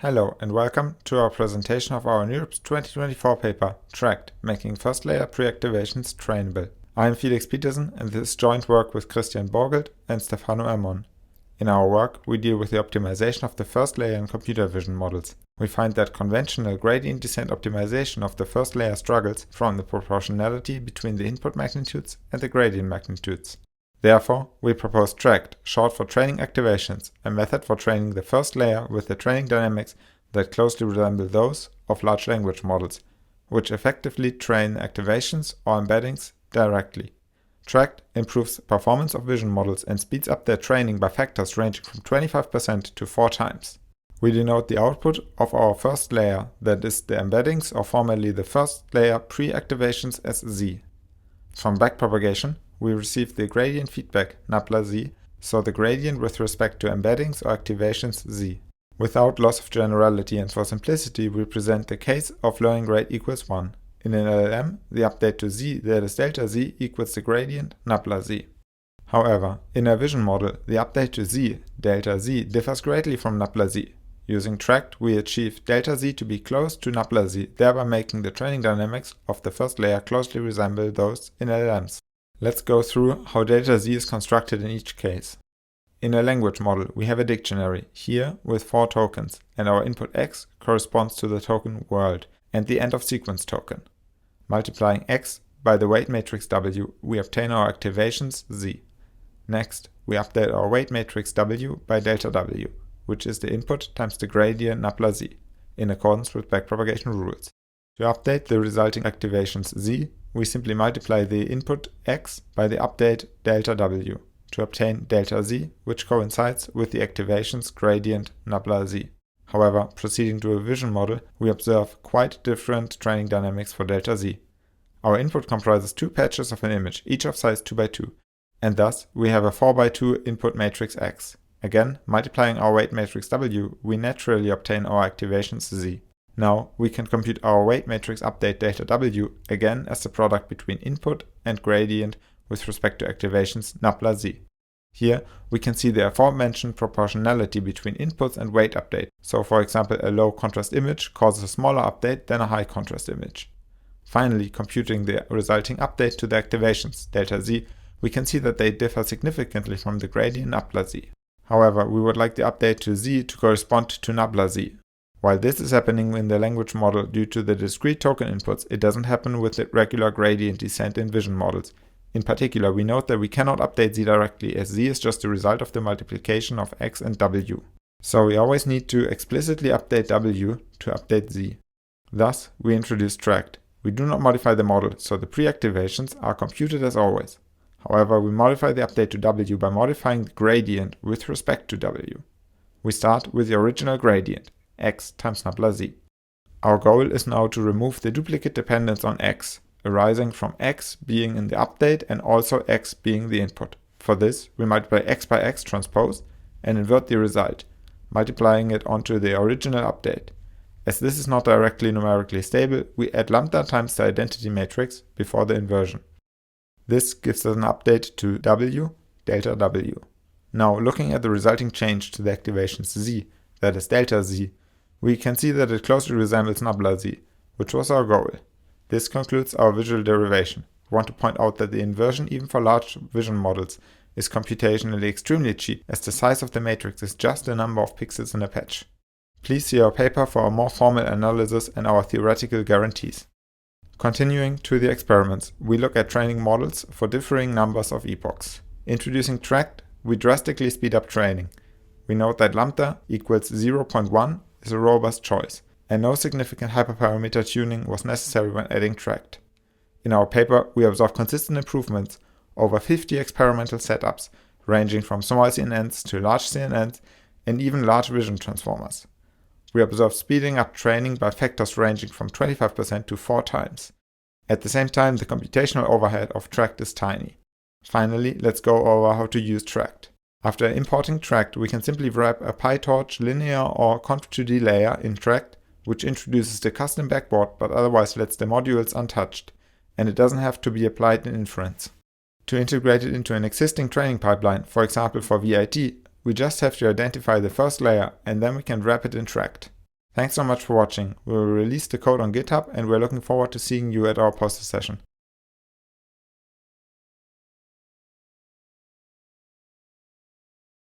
Hello and welcome to our presentation of our NeurIPS 2024 paper, TrAct, making first layer pre-activations trainable. I am Felix Petersen and this is joint work with Borgelt and Stefano Ermon. In our work, we deal with the optimization of the first layer in computer vision models. We find that conventional gradient descent optimization of the first layer struggles from the proportionality between the input magnitudes and the gradient magnitudes. Therefore, we propose TrAct, short for training activations, a method for training the first layer with the training dynamics that closely resemble those of large language models, which effectively train activations or embeddings directly. TrAct improves performance of vision models and speeds up their training by factors ranging from 25% to 4 times. We denote the output of our first layer, that is the embeddings or formerly the first layer pre-activations, as Z. From backpropagation, we receive the gradient feedback nabla Z, so the gradient with respect to embeddings or activations Z. Without loss of generality and for simplicity, we present the case of learning rate equals 1. In an LLM, the update to Z, that is delta Z, equals the gradient nabla Z. However, in a vision model, the update to Z, delta Z, differs greatly from nabla Z. Using TrAct, we achieve delta Z to be close to nabla Z, thereby making the training dynamics of the first layer closely resemble those in LLMs. Let's go through how delta Z is constructed in each case. In a language model, we have a dictionary, here with 4 tokens, and our input X corresponds to the token world and the end of sequence token. Multiplying X by the weight matrix W, we obtain our activations Z. Next, we update our weight matrix W by delta W, which is the input times the gradient nabla Z, in accordance with backpropagation rules. To update the resulting activations Z, we simply multiply the input X by the update delta W to obtain delta Z, which coincides with the activations gradient nabla Z. However, proceeding to a vision model, we observe quite different training dynamics for delta Z. Our input comprises 2 patches of an image, each of size 2 by 2, and thus we have a 4 by 2 input matrix X. Again, multiplying our weight matrix W, we naturally obtain our activations Z. Now, we can compute our weight matrix update delta W again as the product between input and gradient with respect to activations nabla Z. Here, we can see the aforementioned proportionality between inputs and weight update. So, for example, a low contrast image causes a smaller update than a high contrast image. Finally, computing the resulting update to the activations delta Z, we can see that they differ significantly from the gradient nabla Z. However, we would like the update to Z to correspond to nabla Z. While this is happening in the language model due to the discrete token inputs, it doesn't happen with the regular gradient descent in vision models. In particular, we note that we cannot update Z directly, as Z is just the result of the multiplication of X and W. So we always need to explicitly update W to update Z. Thus, we introduce TrAct. We do not modify the model, so the pre-activations are computed as always. However, we modify the update to W by modifying the gradient with respect to W. We start with the original gradient, X times nabla Z. Our goal is now to remove the duplicate dependence on X, arising from X being in the update and also X being the input. For this, we multiply X by X transpose and invert the result, multiplying it onto the original update. As this is not directly numerically stable, we add lambda times the identity matrix before the inversion. This gives us an update to W, delta W. Now, looking at the resulting change to the activations Z, that is delta Z, we can see that it closely resembles nabla Z, which was our goal. This concludes our visual derivation. We want to point out that the inversion, even for large vision models, is computationally extremely cheap, as the size of the matrix is just the number of pixels in a patch. Please see our paper for a more formal analysis and our theoretical guarantees. Continuing to the experiments, we look at training models for differing numbers of epochs. Introducing TrAct, we drastically speed up training. We note that lambda equals 0.1 is a robust choice, and no significant hyperparameter tuning was necessary when adding TrAct. In our paper, we observe consistent improvements over 50 experimental setups, ranging from small CNNs to large CNNs and even large vision transformers. We observe speeding up training by factors ranging from 25% to 4 times. At the same time, the computational overhead of TrAct is tiny. Finally, let's go over how to use TrAct. After importing TrAct, we can simply wrap a PyTorch linear or conv2d layer in TrAct, which introduces the custom backbord but otherwise lets the modules untouched, and it doesn't have to be applied in inference. To integrate it into an existing training pipeline, for example for VIT, we just have to identify the first layer and then we can wrap it in TrAct. Thanks so much for watching. We will release the code on GitHub and we're looking forward to seeing you at our poster session.